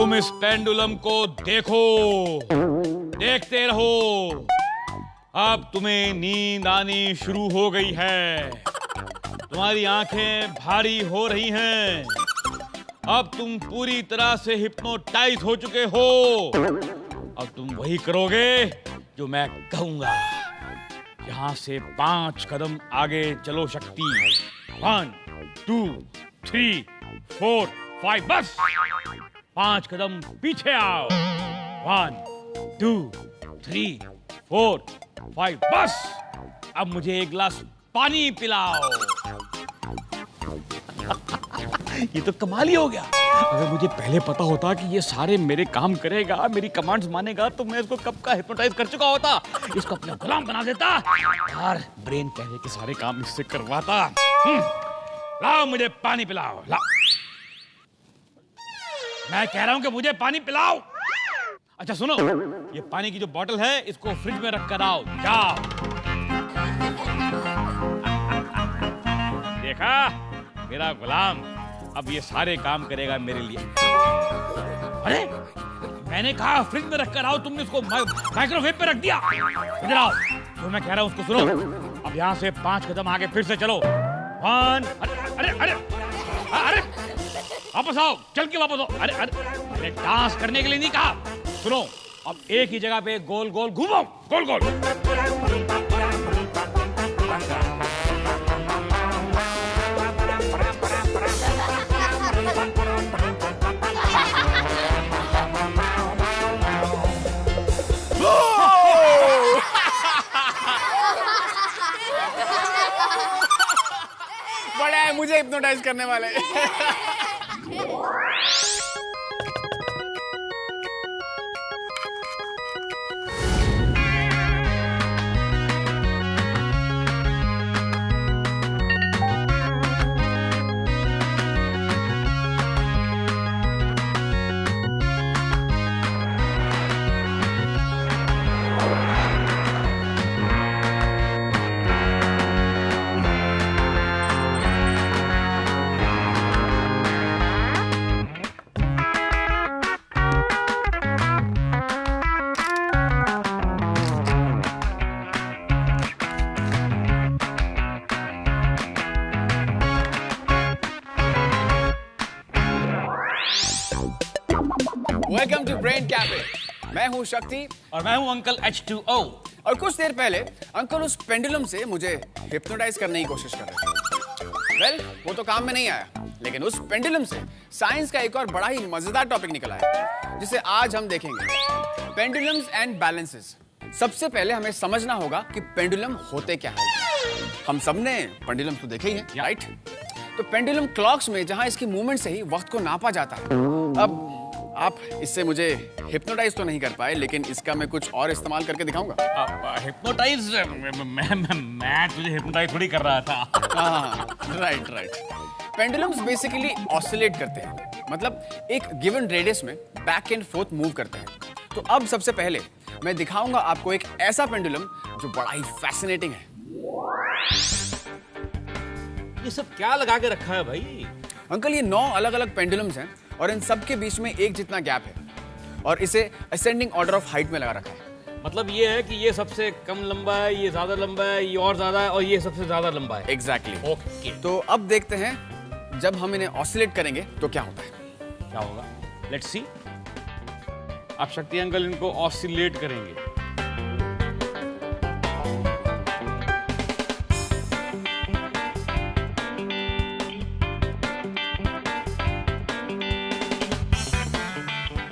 तुम इस पेंडुलम को देखो, देखते रहो। अब तुम्हें नींद आनी शुरू हो गई है। तुम्हारी आंखें भारी हो रही हैं। अब तुम पूरी तरह से हिप्नोटाइज हो चुके हो। अब तुम वही करोगे जो मैं कहूंगा। यहां से 5 कदम आगे चलो शक्ति। 1 2 3 4 5 बस। 5 कदम पीछे आओ। 1 2 3 4 5 बस। अब मुझे एक गिलास पानी पिलाओ। ये तो कमाल ही हो गया। अगर मुझे पहले पता होता कि ये सारे मेरे काम करेगा, मेरी कमांड्स मानेगा, तो मैं इसको कब का हिप्नोटाइज कर चुका होता। इसको अपना गुलाम बना देता और ब्रेन कहने के सारे काम इससे करवाता। लाओ मुझे पानी पिलाओ। लाओ, मैं कह रहा हूं कि मुझे पानी पिलाओ। अच्छा सुनो, ये पानी की जो बोतल है इसको फ्रिज में रख कर आओ। जाओ। देखा, मेरा गुलाम अब ये सारे काम करेगा मेरे लिए। अरे मैंने कहा फ्रिज में रख कर आओ, तुमने उसको माइक्रोवेव पे रख दिया। इधर आओ, जो मैं कह रहा हूं उसको सुनो। अब यहाँ से 5 कदम आगे फिर से चलो। 1 अरे अरे अरे वापस आओ, चल के वापस आओ। अरे अरे डांस करने के लिए नहीं कहा। सुनो, अब एक ही जगह पे गोल गोल घूमो, गोल गोल। बड़ा है मुझे हिप्नोटाइज करने वाले। Welcome to Brain Cafe. मैं हूँ शक्ति और मैं हूँ अंकल H2O। और कुछ देर पहले अंकल उस पेंडुलम से मुझे हिप्नोटाइज करने की कोशिश कर रहे थे। वेल, वो तो काम में नहीं आया, लेकिन उस पेंडुलम से साइंस का एक और बड़ा ही मजेदार टॉपिक निकला है, जिसे आज हम देखेंगे। Pendulums and balances. सबसे पहले हमें समझना होगा कि पेंडुलम होते क्या है। हम सबने पेंडुलम तो देखे ही है, राइट? तो पेंडुलम क्लॉक्स में जहां इसकी मूवमेंट से ही वक्त को नापा जाता है। अब आप इससे मुझे हिप्नोटाइज तो नहीं कर पाए, लेकिन इसका मैं कुछ और इस्तेमाल करके दिखाऊंगा। हिप्नोटाइज? मैं तुझे हिप्नोटाइज थोड़ी कर रहा था। हाँ, right right. Pendulums basically oscillate करते हैं, मतलब एक गिवन रेडियस में बैक एंड फोर्थ मूव करते हैं। तो अब सबसे पहले मैं दिखाऊंगा आपको एक ऐसा पेंडुलम जो बड़ा ही फैसिनेटिंग है। ये सब क्या लगा के रखा है भाई? अंकल, ये 9 अलग अलग पेंडुलम्स हैं और इन सब के बीच में एक जितना गैप है, और इसे असेंडिंग ऑर्डर ऑफ हाइट में लगा रखा है। मतलब ये है कि ये सबसे कम लंबा है, ये ज्यादा लंबा है, ये और ज्यादा है, और ये सबसे ज्यादा लंबा है। एग्जैक्टली। ओके। तो अब देखते हैं जब हम इन्हें ऑसिलेट करेंगे तो क्या होता है। क्या होगा? Let's see. आप शक्ति अंकल इनको ऑसिलेट करेंगे।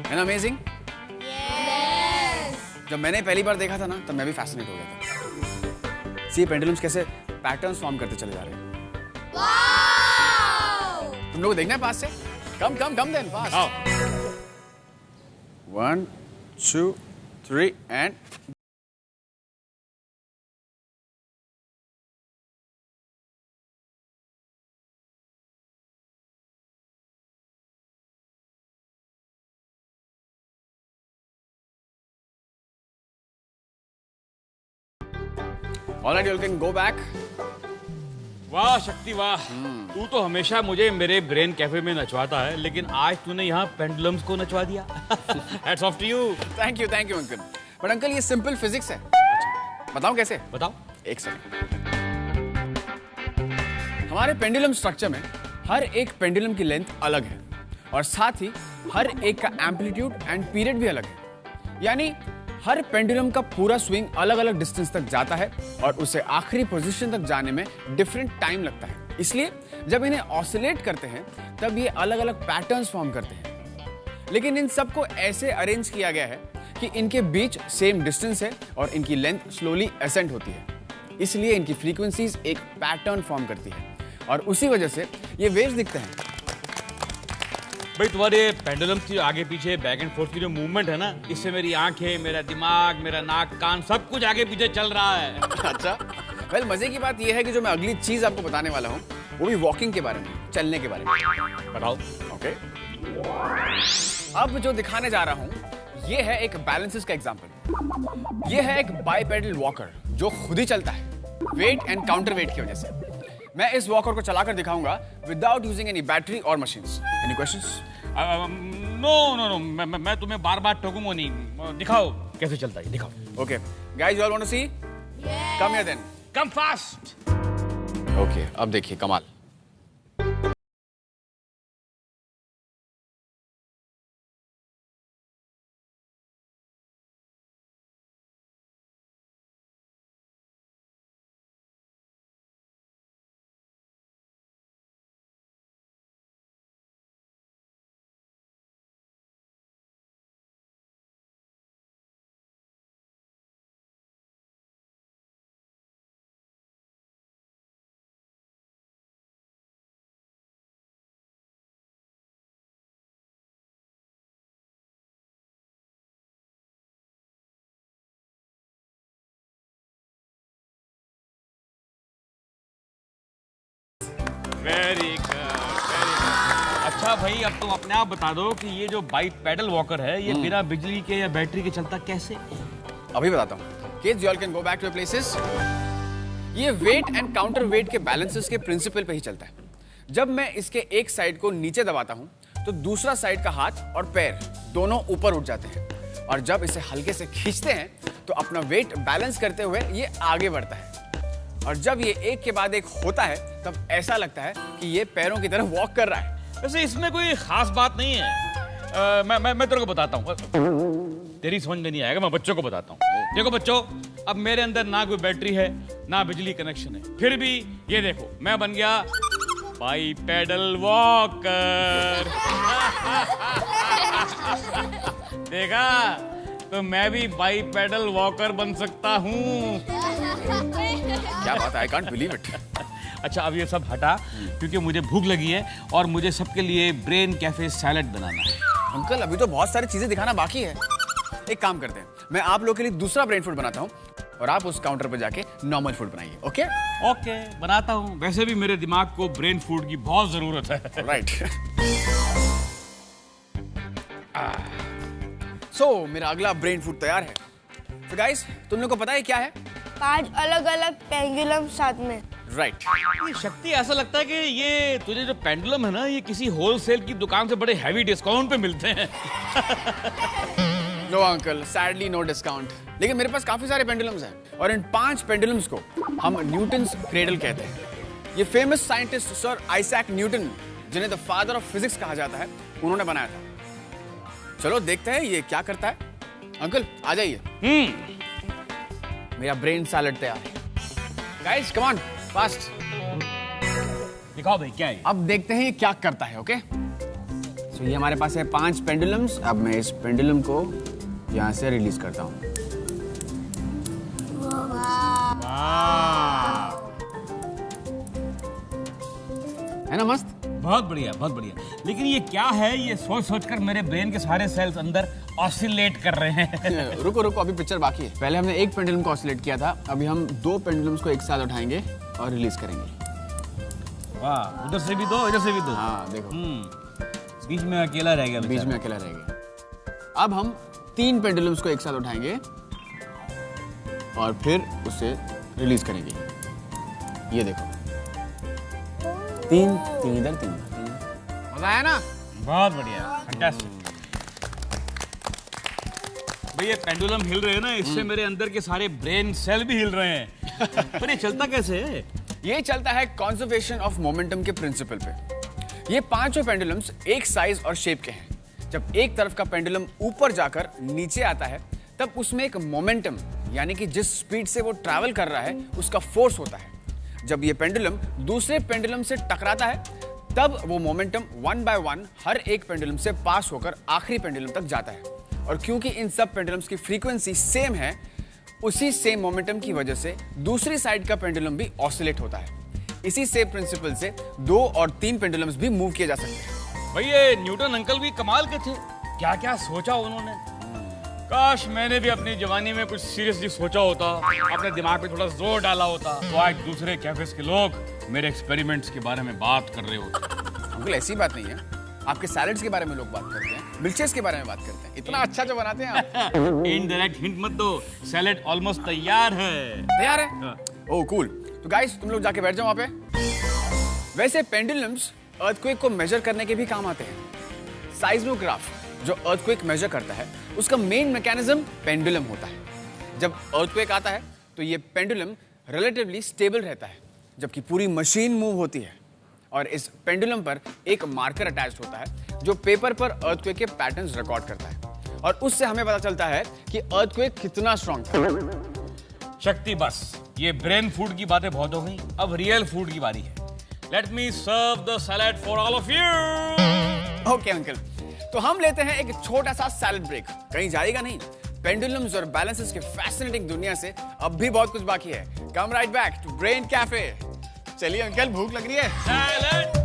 है ना अमेजिंग? जब मैंने पहली बार देखा था ना, तब मैं भी फैसिनेट हो गया था। सी पेंडुलम्स कैसे पैटर्न्स फॉर्म करते चले जा रहे हैं। तुम लोग को देखना है पास से? Come come come then pass. 1 2 3 and All right, you can go back. वाह शक्ति वाह, तू तो हमेशा मुझे मेरे ब्रेन कैफे में नचवाता है, लेकिन आज तूने यहाँ पेंडुलम्स को नचवा दिया। Hats off to you. Thank you uncle. But uncle ये सिंपल फिजिक्स है। बताऊं कैसे? बताओ। एक सेकंड। हमारे पेंडुलम स्ट्रक्चर में हर एक पेंडुलम की लेंथ अलग है और साथ ही हर एक का एम्पलीट्यूड एंड पीरियड भी अलग है। यानी हर पेंडुलम का पूरा स्विंग अलग अलग डिस्टेंस तक जाता है और उसे आखिरी पोजीशन तक जाने में डिफरेंट टाइम लगता है। इसलिए जब इन्हें ऑसिलेट करते हैं तब ये अलग अलग पैटर्न्स फॉर्म करते हैं। लेकिन इन सबको ऐसे अरेंज किया गया है कि इनके बीच सेम डिस्टेंस है और इनकी लेंथ स्लोली असेंड होती है। इसलिए इनकी फ्रीक्वेंसीज एक पैटर्न फॉर्म करती है और उसी वजह से ये वेव्स दिखते हैं। भाई तुम्हारे पेंडुलम की आगे पीछे बैक एंड फोर्थ की जो मूवमेंट है ना, इससे मेरी आंखें, मेरा दिमाग, मेरा नाक, कान सब कुछ आगे पीछे चल रहा है। अच्छा, वेल मजे की बात यह है कि जो मैं अगली चीज आपको बताने वाला हूँ वो भी वॉकिंग के बारे में, चलने के बारे में। बताओ। ओके। अब जो दिखाने जा रहा हूँ ये है एक बैलेंसेस का एग्जांपल। ये है एक बाइपेडल वॉकर जो खुद ही चलता है, वेट एंड काउंटर वेट की वजह से। मैं इस वॉकर को चलाकर दिखाऊंगा विदाउट यूजिंग एनी बैटरी और मशीन्स। Any questions? नो, मैं तुम्हें बार बार टोकूंगा नहीं। दिखाओ कैसे चलता है, दिखाओ। Okay guys, you all want to see? Come here then. Come fast. Okay, अब देखिए कमाल। Very good. अच्छा भाई, अब तुम अपने आप बता दो कि ये जो बाइक पैडल वॉकर है ये बिना बिजली के या बैटरी के चलता कैसे? अभी बताता हूँ। Kids, you all can go back to your places. ये वेट एंड काउंटर वेट के बैलेंसेस के प्रिंसिपल पे ही चलता है। जब मैं इसके एक साइड को नीचे दबाता हूँ तो दूसरा साइड का हाथ और पैर दोनों ऊपर उठ जाते हैं और जब इसे हल्के से खींचते हैं तो अपना वेट बैलेंस करते हुए ये आगे बढ़ता है और जब ये एक के बाद एक होता है तब ऐसा लगता है कि ये पैरों की तरफ वॉक कर रहा है। वैसे इसमें कोई खास बात नहीं है। मैं तेरे को बताता हूँ, तेरी समझ में नहीं आएगा, मैं बच्चों को बताता हूँ। देखो बच्चों, अब मेरे अंदर ना कोई बैटरी है ना बिजली कनेक्शन है, फिर भी ये देखो मैं बन गया बाई पैडल वॉकर। देखा, तो मैं भी बाई पैडल वॉकर बन सकता हूँ। क्या बात है, आई कांट बिलीव इट। अच्छा, अब ये सब हटा क्योंकि मुझे भूख लगी है और मुझे सबके लिए ब्रेन कैफे सैलेड बनाना है। अंकल, अभी तो बहुत सारी चीजें दिखाना बाकी है। एक काम करते हैं, मैं आप लोग के लिए दूसरा ब्रेन फूड बनाता हूँ और आप उस काउंटर पर जाके नॉर्मल फूड बनाइए। ओके? ओके, बनाता हूँ। वैसे भी मेरे दिमाग को ब्रेन फूड की बहुत जरूरत है। राइट। सो मेरा अगला ब्रेन फूड तैयार है। तो गाइस, तुम लोग को पता है क्या है? 5 अलग-अलग पेंडुलम साथ में। राइट। ये शक्ति, ऐसा लगता है कि ये तुझे जो पेंडुलम है ना, ये किसी होलसेल की दुकान से बड़े हैवी डिस्काउंट पे मिलते हैं। No uncle, sadly no discount. लेकिन मेरे पास काफी सारे पेंडुलम्स हैं और इन 5 पेंडुलम्स को हम न्यूटन्स क्रेडल कहते हैं। ये famous scientist sir Isaac Newton, जिन्हें द फादर ऑफ फिजिक्स कहा जाता है, उन्होंने बनाया था। चलो देखते हैं ये क्या करता है। अंकल आ जाइए। मेरा ब्रेन सैलेड तैयार है। Guys come on, fast. दिखाओ भाई क्या है। अब देखते हैं ये क्या करता है। ओके, सो ये हमारे पास है 5 पेंडुलम्स। अब मैं इस पेंडुलम को यहाँ से रिलीज करता हूँ। है ना मस्त? बहुत बढ़िया, बहुत बढ़िया। लेकिन ये क्या है? ये सोच सोच कर मेरे ब्रेन के सारे सेल्स अंदर ऑसिलेट कर रहे हैं। रुको, अभी पिक्चर बाकी है। पहले हमने एक पेंडुलम को ऑसिलेट किया था, अभी हम 2 पेंडुलम्स को एक साथ उठाएंगे और रिलीज करेंगे। वाह, उधर से भी दो, इधर से भी दो। हाँ देखो, बीच में अकेला रह गया। बीच में अकेला रह गया। अब हम 3 पेंडुलम्स को एक साथ उठाएंगे और फिर उसे रिलीज करेंगे। ये देखो, तीन तीन इधर, तीन मजा आया ना? बहुत बढ़िया, फैंटास्टिक। भाई ये पेंडुलम हिल रहे हैं ना, इससे मेरे अंदर के सारे ब्रेन सेल भी हिल रहे हैं। पर ये चलता कैसे है? ये चलता है कंजर्वेशन ऑफ मोमेंटम के प्रिंसिपल पे। ये पांचों पेंडुलम्स एक साइज और शेप के हैं। जब एक तरफ का पेंडुलम ऊपर जाकर नीचे आता है तब उसमें एक मोमेंटम यानी कि जिस स्पीड से वो ट्रैवल कर रहा है उसका फोर्स होता है। जब ये पेंडुलम दूसरे पेंडुलम से टकराता है तब वो मोमेंटम वन बाय वन हर एक पेंडुलम से पास होकर आखिरी पेंडुलम तक जाता है। और क्योंकि इन सब पेंडुलम्स की फ्रीक्वेंसी सेम है, उसी सेम मोमेंटम की वजह से दूसरी साइड का पेंडुलम भी ऑसिलेट होता है। इसी सेम प्रिंसिपल से 2 और 3 पेंडुलम्स भी मूव किए जा सकते हैं। भाई ये न्यूटन अंकल भी कमाल के थे, क्या क्या सोचा उन्होंने। काश मैंने भी अपनी जवानी में कुछ सीरियसली सोचा होता, अपने दिमाग पे थोड़ा जोर डाला होता, तो आज दूसरे कैफेस के लोग मेरे एक्सपेरिमेंट्स के बारे में बात कर रहे होते। अंकल ऐसी बात नहीं है, आपके सैलेड्स के बारे में लोग बात करते हैं, मिल्कशेक्स के बारे में बात करते हैं। इतना अच्छा जो बनाते हैं आप। इनडायरेक्ट हिंट मत दो, सैलेड ऑलमोस्ट तैयार है। तैयार है? ओह कूल। तो गाइस तुम लोग जाके बैठ जाओ वहां पे। वैसे पेंडुलम्स अर्थक्वेक को मेजर करने के भी काम आते हैं। साइज्मोग्राफ जो अर्थक्वेक मेजर करता है उसका मेन मैकेनिज्म पेंडुलम होता है। जब अर्थक्वेक आता है तो ये पेंडुलम रिलेटिवली स्टेबल रहता है जबकि पूरी मशीन मूव होती है। और इस पेंडुलम पर एक मार्कर अटैच्ड होता है जो पेपर पर अर्थक्वेक के पैटर्न्स रिकॉर्ड करता है और उससे हमें पता चलता है कि अर्थक्वेक कितना स्ट्रांग था। शक्ति बस, ये ब्रेन फूड की बातें बहुत हो गई, अब रियल फूड की बारी है। Let me serve the salad for all of you. Okay uncle, तो हम लेते हैं एक छोटा सा सैलेड ब्रेक। कहीं जाएगा नहीं, पेंडुलम्स और बैलेंसेस के फैसिनेटिंग दुनिया से अब भी बहुत कुछ बाकी है। Come right back to Brain Cafe. चलिए अंकल, भूख लग रही है। सैलेड।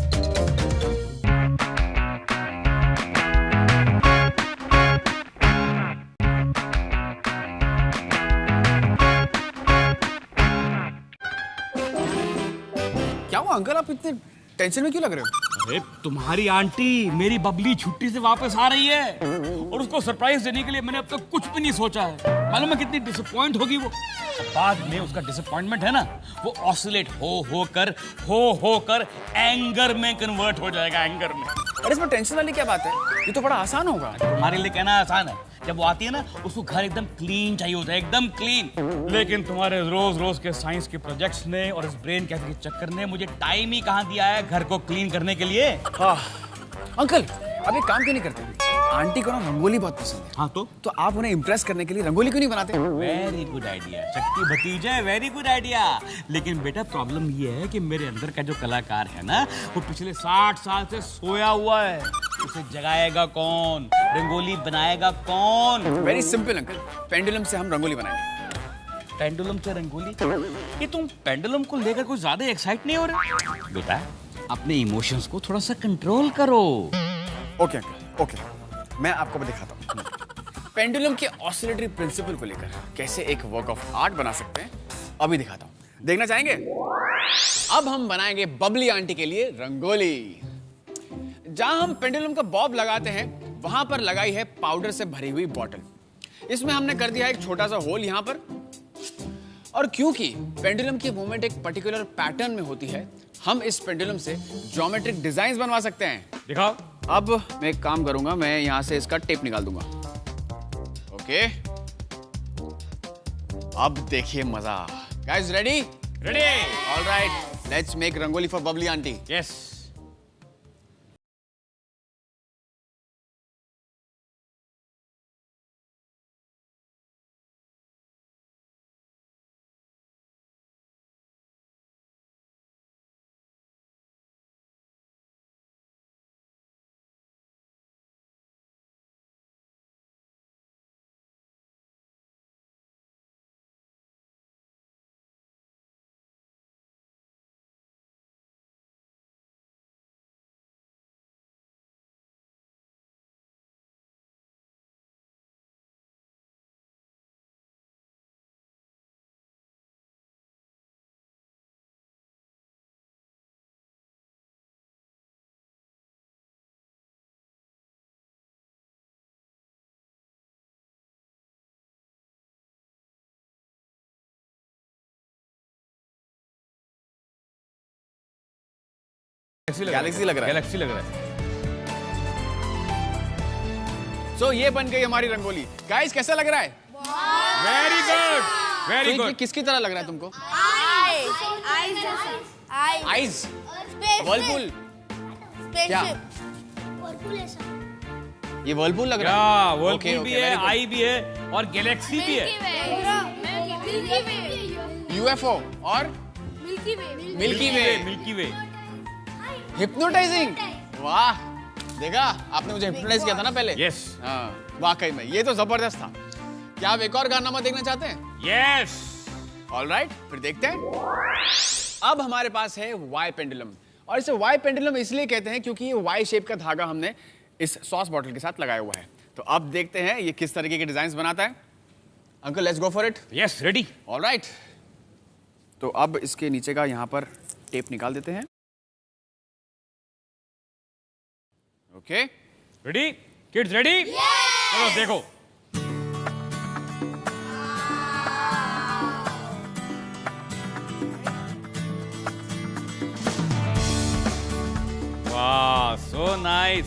क्या हुआ अंकल, आप इतने टेंशन में क्यों लग रहे हो? अरे तुम्हारी आंटी मेरी बबली छुट्टी से वापस आ रही है और उसको सरप्राइज देने के लिए मैंने अब तक कुछ भी नहीं सोचा है। मालूम है कितनी डिसअपॉइंट होगी वो। बाद में उसका डिसअपॉइंटमेंट है ना, वो ऑसिलेट हो कर एंगर में कन्वर्ट हो जाएगा, एंगर में। अरे इसमें टेंशन वाली क्या बात है, ये तो बड़ा आसान होगा। तुम्हारे लिए कहना आसान है, जब वो आती है ना उसको घर एकदम क्लीन चाहिए होता है, एकदम क्लीन। लेकिन तुम्हारे रोज रोज के साइंस के प्रोजेक्ट्स ने और इस ब्रेन कैफे के चक्कर ने मुझे टाइम ही कहाँ दिया है घर को क्लीन करने के लिए। अंकल अब एक काम क्यों नहीं करते? आंटी को ना रंगोली बहुत पसंद है। हाँ तो आप उन्हें इम्प्रेस करने के लिए रंगोली क्यों नहीं बनाते? वेरी गुड आइडिया शक्ति भतीजा, वेरी गुड आइडिया। लेकिन बेटा प्रॉब्लम ये है कि मेरे अंदर का जो कलाकार है ना, वो पिछले 60 साल से सोया हुआ है। उसे जगाएगा कौन, रंगोली बनाएगा कौन? वेरी सिंपल अंकल, पेंडुलम से हम रंगोली बनाएंगे। पेंडुलम से रंगोली? ये तुम पेंडुलम को लेकर कुछ ज्यादा एक्साइट नहीं हो रहे? बेटा अपने इमोशंस को थोड़ा सा कंट्रोल करो। ओके अंकल, ओके, मैं आपको दिखाता हूँ पेंडुलम के ऑसिलेटरी प्रिंसिपल को लेकर कैसे एक वर्क ऑफ आर्ट बना सकते हैं। अभी दिखाता हूँ, देखना चाहेंगे? अब हम बनाएंगे बबली आंटी के लिए रंगोली। जहां हम पेंडुलम का बॉब लगाते हैं वहां पर लगाई है पाउडर से भरी हुई बॉटल। इसमें हमने कर दिया एक छोटा सा होल यहां पर। और क्योंकि पेंडुलम की मूवमेंट एक पर्टिकुलर पैटर्न में होती है, हम इस पेंडुलम से ज्योमेट्रिक डिजाइन बनवा सकते हैं। दिखाओ। अब मैं एक काम करूंगा, मैं यहां से इसका टेप निकाल दूंगा। ओके, अब देखिए मजा। Guys ready? Ready. Alright, let's make rangoli for Babli aunty. Yes. Galaxy लग रहा है। गैलेक्सी लग रहा है। सो ये बन गई हमारी रंगोली। गाइस कैसा लग रहा है? वेरी गुड, वेरी तो ये गुड। किसकी तरह लग रहा है तुमको? Eyes, Whirlpool. क्या? ये वर्लपूल लग रहा है? क्या वर्लपूल Okay, भी okay, है, very good. आई भी है और गैलेक्सी भी है। यूएफओ और मिल्की वे। हिप्नोटाइजिंग। वाह, देखा आपने मुझे हिप्नोटाइज किया था ना पहले? यस हाँ, वाकई में ये तो जबरदस्त था। क्या आप एक और कारनामा देखना चाहते हैं? यस। ऑलराइट, फिर देखते हैं। अब हमारे पास है वाई पेंडुलम, और इसे वाई पेंडुलम इसलिए कहते हैं क्योंकि ये वाई शेप का धागा हमने इस सॉस बॉटल के साथ लगाया हुआ है। तो अब देखते हैं ये किस तरीके के डिजाइन बनाता है। Uncle let's go for it. Yes, ready. Alright, तो अब इसके नीचे का यहां पर टेप निकाल देते हैं। Okay, ready kids, ready? चलो देखो। वाह, सो नाइस।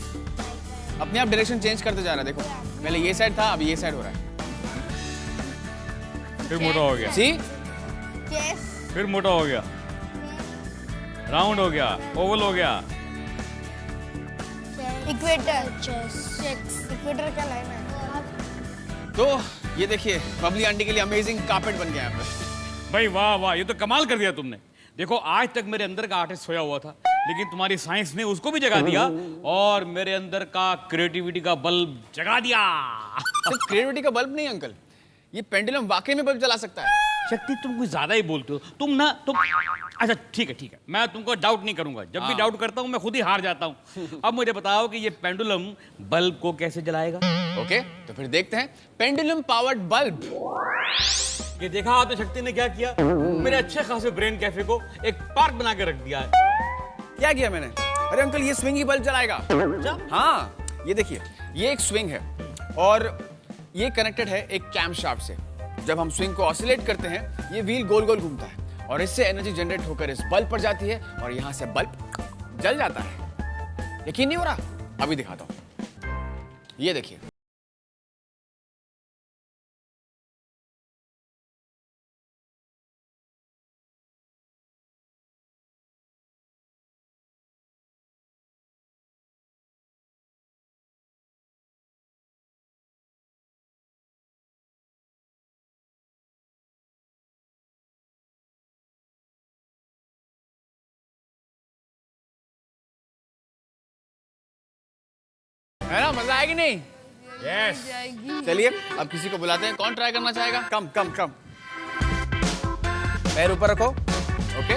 अपने आप डायरेक्शन चेंज करते जा रहा है। देखो, पहले ये साइड था, अब ये साइड हो रहा है। फिर मोटा हो गया, सी, फिर मोटा हो गया, राउंड हो गया, ओवल हो गया। इक्वेटर का लाइन है। तो ये देखिए बबली आंटी के लिए अमेजिंग कार्पेट बन गया यहाँ पे। भाई वाह वाह, ये तो कमाल कर दिया तुमने। देखो आज तक मेरे अंदर का आर्टिस्ट सोया हुआ था, लेकिन तुम्हारी साइंस ने उसको भी जगा दिया और मेरे अंदर का क्रिएटिविटी का बल्ब जगा दिया। सिर्फ क्रिएटिविटी का बल्ब नहीं अंकल, ये पेंडुलम वाकई में बल्ब जला सकता है। शक्ति, तुम कुछ ज्यादा ही बोलते हो। तुम अच्छा ठीक है, मैं तुमको डाउट नहीं करूंगा। जब भी डाउट करता हूं मैं खुद ही हार जाता हूं। अब मुझे बताओ कि ये पेंडुलम बल्ब को कैसे जलाएगा? ओके, तो फिर देखते हैं पेंडुलम पावर्ड बल्ब। ये देखा आपने शक्ति ने क्या किया? मेरे अच्छे खासे ब्रेन कैफे को एक पार्क बना के रख दिया है। क्या किया मैंने? अरे अंकल ये स्विंग ही बल्ब जलाएगा। हाँ, ये देखिए, ये एक स्विंग है और ये कनेक्टेड है एक कैम शाफ्ट से। जब हम स्विंग को ऑसिलेट करते हैं, ये व्हील गोल गोल घूमता है और इससे एनर्जी जनरेट होकर इस बल्ब पर जाती है और यहां से बल्ब जल जाता है। यकीन नहीं हो रहा? अभी दिखाता हूं। ये देखिए, है ना? मजा आएगी नहीं? यस। चलिए अब किसी को बुलाते हैं। कौन ट्राई करना चाहेगा? कम कम कम, पैर ऊपर रखो। ओके,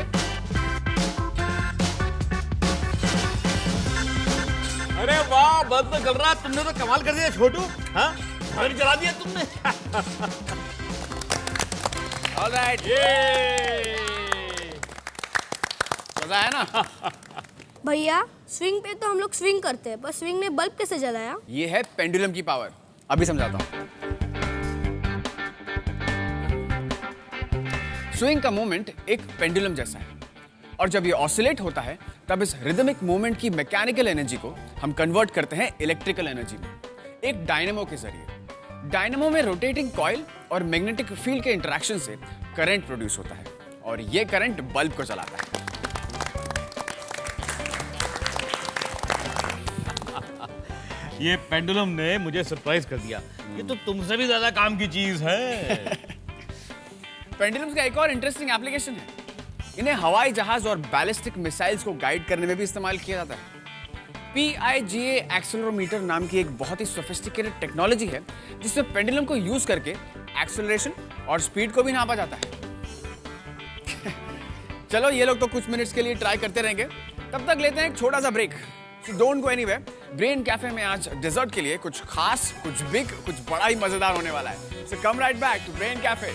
अरे वाह, बल्ब तो जल रहा। तुमने तो कमाल कर दिया छोटू। हाँ, घर जला दिया तुमने। ऑलराइट, ये मजा आया ना? भैया स्विंग पे तो हम लोग स्विंग करते हैं, पर स्विंग ने बल्ब कैसे जलाया? ये है पेंडुलम की पावर। अभी समझाता हूं। स्विंग का मूवमेंट एक पेंडुलम जैसा है और जब ये ऑसिलेट होता है तब इस रिदमिक मूवमेंट की मैकेनिकल एनर्जी को हम कन्वर्ट करते हैं इलेक्ट्रिकल एनर्जी में, एक डायनेमो के जरिए। डायनेमो में रोटेटिंग कॉइल और मैग्नेटिक फील्ड के इंटरेक्शन से करंट प्रोड्यूस होता है और ये करंट बल्ब को चलाता है। ये पेंडुलम ने मुझे सरप्राइज कर दिया। ये तो तुमसे भी ज्यादा काम की चीज है। पेंडुलम्स का एक और इंटरेस्टिंग एप्लीकेशन है। इन्हें हवाई जहाज और बैलिस्टिक मिसाइल्स को गाइड करने में भी इस्तेमाल किया जाता है। PIGA एक्सेलरोमीटर नाम की एक बहुत ही सोफिस्टिकेटेड टेक्नोलॉजी है जिसमें पेंडुलम को यूज करके एक्सेलरेशन और स्पीड को भी नापा जाता है। चलो ये लोग तो कुछ मिनट्स के लिए ट्राई करते रहेंगे, तब तक लेते हैं एक छोटा सा break. Don't go anywhere. Brain Cafe में आज डेजर्ट के लिए कुछ खास, कुछ बिग, कुछ बड़ा ही मजेदार होने वाला है। So come right back to Brain Cafe.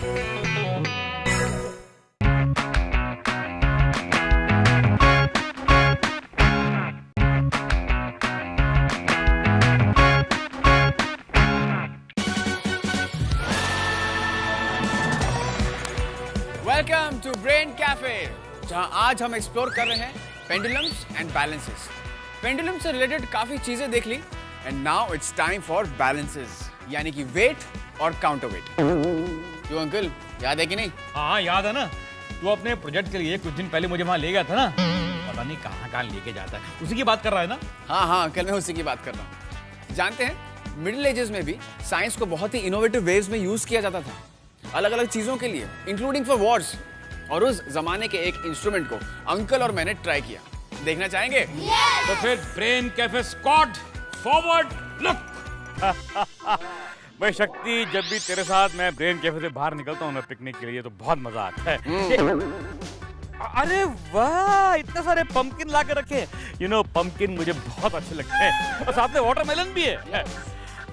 Welcome to Brain Cafe, जहां आज हम एक्सप्लोर कर रहे हैं पेंडुलम्स एंड बैलेंसेस। पेंडुलम से रिलेटेड काफी चीजें देख ली and now it's time for balances, यानी कि वेट और काउंटर वेट। क्यों अंकल, याद है कि नहीं? हाँ याद है ना, तू अपने प्रोजेक्ट के लिए कुछ दिन पहले मुझे वहां ले गया था ना, पता नहीं कहाँ लेके जाता है, उसी की बात कर रहा है ना? हाँ अंकल, मैं उसी की बात कर रहा हूँ। जानते हैं मिडिल एजेस में भी साइंस को बहुत ही इनोवेटिव वेज में यूज किया जाता था, अलग अलग चीजों के लिए, इंक्लूडिंग फॉर वॉर्स। और उस जमाने के एक इंस्ट्रूमेंट को अंकल और मैंने ट्राई किया, देखना चाहेंगे? तो फिर brain cafe squad forward look. भाई शक्ति, जब भी तेरे साथ मैं ब्रेन कैफे से बाहर निकलता हूँ ना पिकनिक के लिए, तो बहुत मजा आता है। अरे वाह, इतने सारे पंपकिन ला के रखे। यू नो, पंपकिन मुझे बहुत अच्छे लगते हैं, और साथ में वाटरमेलन भी है।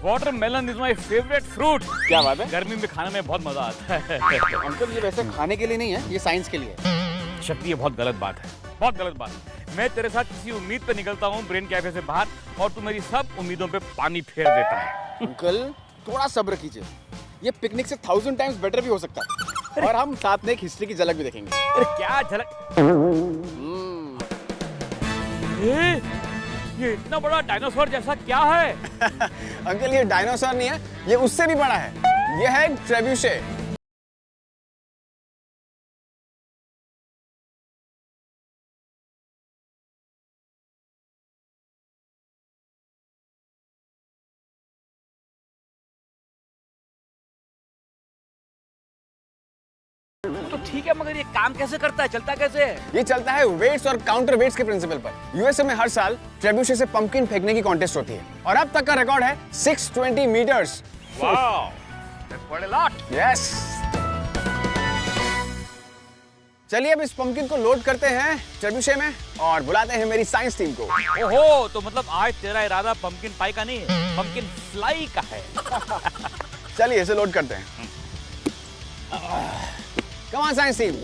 Watermelon is my favourite fruit. क्या बात है? गर्मी में खाने में बहुत मजा आता है। अंकल, ये वैसे खाने के लिए नहीं है, ये साइंस के लिए है। शक्ति, ये बहुत गलत बात है, बहुत गलत बात है। मैं तेरे साथ किसी उम्मीद पे निकलता हूँ ब्रेन कैफे से बाहर, और तू मेरी सब उम्मीदों पे पानी फेर देता है। अंकल, थोड़ा सब्र कीजिए, ये पिकनिक से 1000 टाइम्स बेटर भी हो सकता है, और हम साथ में एक हिस्ट्री की झलक भी देखेंगे। अरे क्या झलक? ये इतना बड़ा डायनासोर जैसा क्या है? अंकल, ये डायनासोर नहीं है, ये उससे भी बड़ा है। ये है ट्रेब्यूशे। तो ठीक है, मगर ये काम कैसे करता है, चलता कैसे है? ये चलता है वेट्स और काउंटर वेट्स के प्रिंसिपल पर। यूएसए में हर साल ट्रेब्यूशे से पंपकिन फेंकने की कॉन्टेस्ट होती है, और अब तक का रिकॉर्ड है 620 metres. Wow, that's quite a lot. Yes. चलिए अब इस पंपकिन को लोड करते हैं ट्रेब्यूशे में, और बुलाते हैं मेरी साइंस टीम को। ओहो, तो मतलब आज तेरा इरादा पंपकिन पाई का नहीं है, पंपकिन फ्लाई का है। चलिए इसे लोड करते हैं। Come on, science team.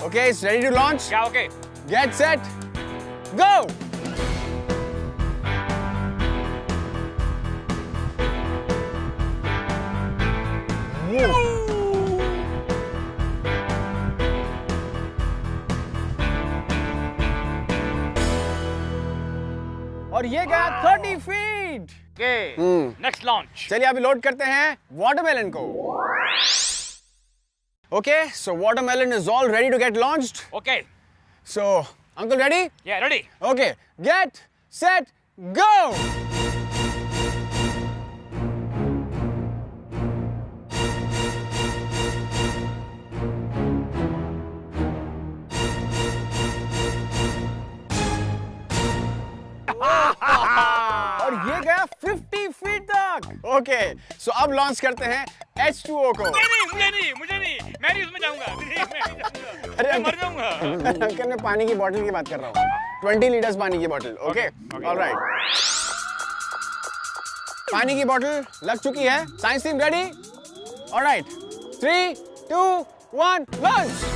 Okay, it's ready to launch. क्या ओके? Get set, go. और ये गया 30 फीट। Next launch. चलिए अभी लोड करते हैं वाटरमेलन को। Okay, so watermelon is all ready to get launched. Okay, so uncle ready? या ready. Okay, get set go. और ये गया 50 फीट तक। ओके, सो अब लॉन्च करते हैं H2O को। नहीं, मुझे नहीं, मैं नहीं उसमें जाऊंगा। अरे मैं मर जाऊंगा। अंकल, मैं पानी की बोतल की बात कर रहा हूँ, 20 लीटर्स पानी की बोतल। Okay, alright. पानी की बोतल लग चुकी है। Science team ready? Alright, 3, 2, 1, launch.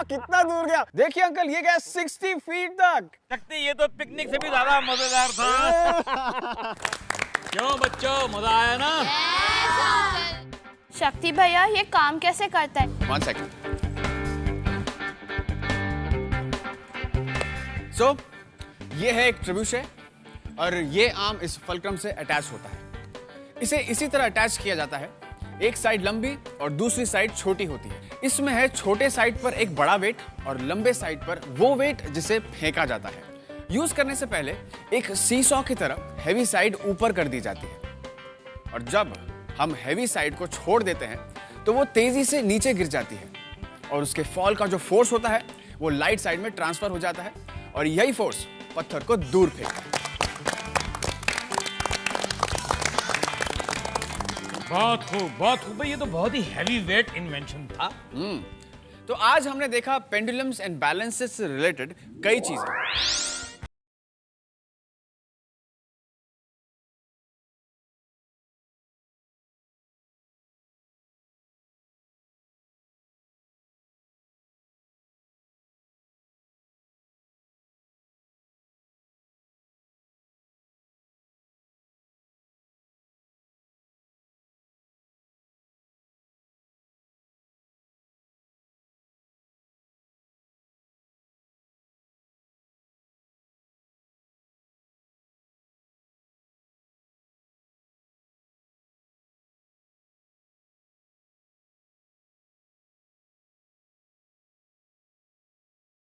कितना दूर गया, देखिए अंकल, ये गया 60 फीट तक। शक्ति, ये तो पिकनिक से भी ज्यादा मजेदार था। क्यों बच्चों, मजा आया ना? शक्ति भैया, ये काम कैसे करता है? 1 सेकंड। सो ये है एक ट्रेब्यूशे, और ये आर्म इस फलक्रम से अटैच होता है। इसे इसी तरह अटैच किया जाता है, एक साइड लंबी और दूसरी साइड छोटी होती है। इसमें है छोटे साइड पर एक बड़ा वेट, और लंबे साइड पर वो वेट जिसे फेंका जाता है। यूज करने से पहले एक सीसॉ की तरह हैवी साइड ऊपर कर दी जाती है, और जब हम हैवी साइड को छोड़ देते हैं तो वो तेजी से नीचे गिर जाती है, और उसके फॉल का जो फोर्स होता है वो लाइट साइड में ट्रांसफर हो जाता है, और यही फोर्स पत्थर को दूर फेंकता है। बहुत खूब भाई, ये तो बहुत ही हैवी वेट इन्वेंशन था। तो आज हमने देखा पेंडुलम्स एंड बैलेंसेस से रिलेटेड कई चीजें।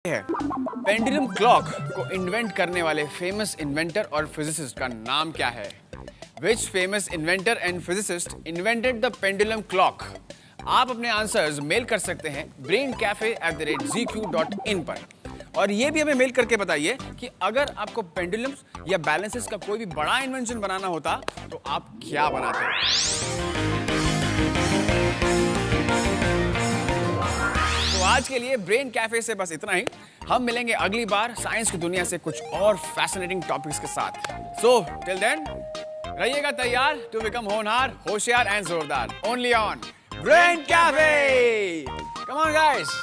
है पेंडुलम क्लॉक को इन्वेंट करने वाले फेमस इन्वेंटर और फिजिसिस्ट का नाम क्या है? Which famous inventor and physicist invented the pendulum clock? आप अपने आंसर्स मेल कर सकते हैं braincafe@gq.in पर। और ये भी हमें मेल करके बताइए कि अगर आपको पेंडुलम्स या बैलेंसेस का कोई भी बड़ा इन्वेंशन बनाना होता तो आप क्या बनाते? तो आज के लिए ब्रेन कैफे से बस इतना ही। हम मिलेंगे अगली बार साइंस की दुनिया से कुछ और फैसिनेटिंग टॉपिक्स के साथ। सो टिल देन रहिएगा तैयार टू बिकम होनहार, होशियार एंड जोरदार। Only on brain cafe. Come on guys.